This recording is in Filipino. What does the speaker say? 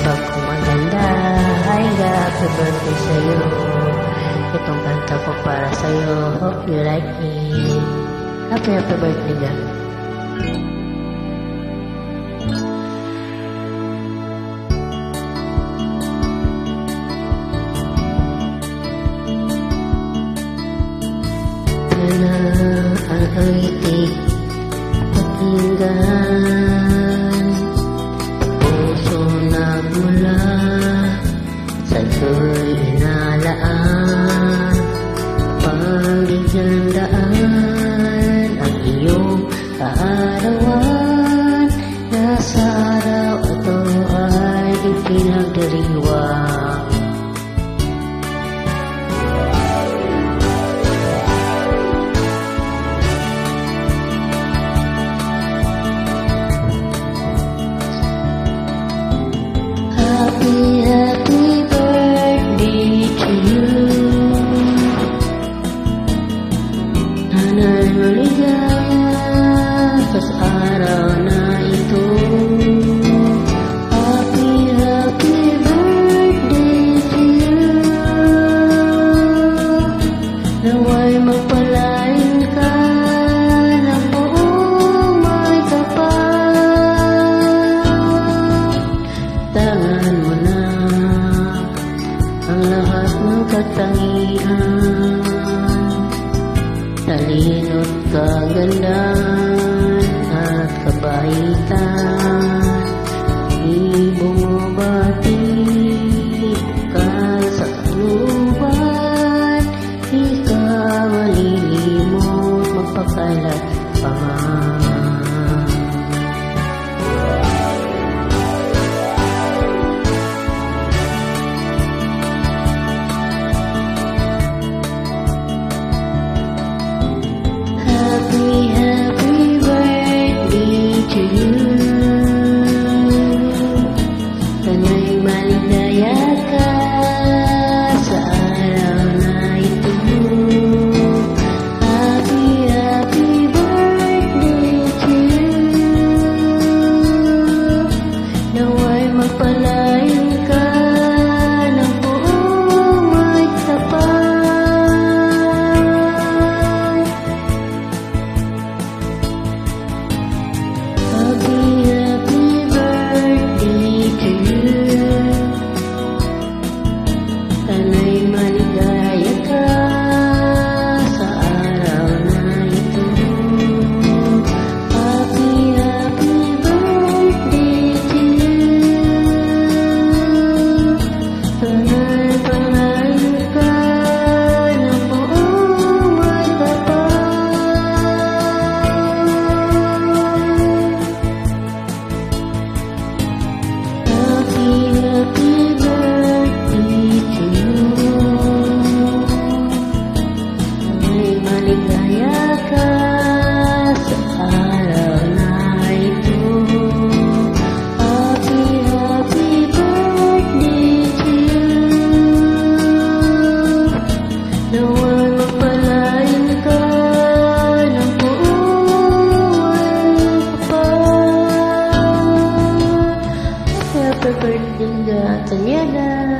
pagkumaganda ay happy birthday sa'yo. Itong kanta ko para sa'yo, hope you like it. Happy birthday God. Sana ang itik pakinggan, puso nagmula, sa'yo'y inalaan, pagbigyan daan ang iyong kaarawan, na sa araw ito ay ipinagdiriwang. Happy birthday to you. Sana'y maligaya ka sa araw na ito. Happy birthday to you. Nawa'y magpalain ka ng buong may tapat. Tangan mo na ang lahat ng katangian, talino't kagandahan at kabaitan. Ibumabati ka sa kaluban, ikaw malilimot magpakalat pa man. Happy birthday to you. Sana'y maligaya ka sa araw na ito. Happy birthday to you. Nawa'y magpalain ka ng buong may tapat. Happy birthday to you. Sana'y maligaya ka sa araw na ito. Happy birthday to you. Sana'y palain ka ng buong may tapat. Happy birthday to you. Sana'y maligaya ka sa araw na ito. Happy birthday to you. Nawa'y magpalain ka ng buong tapat. Happy birthday God, Tanyana.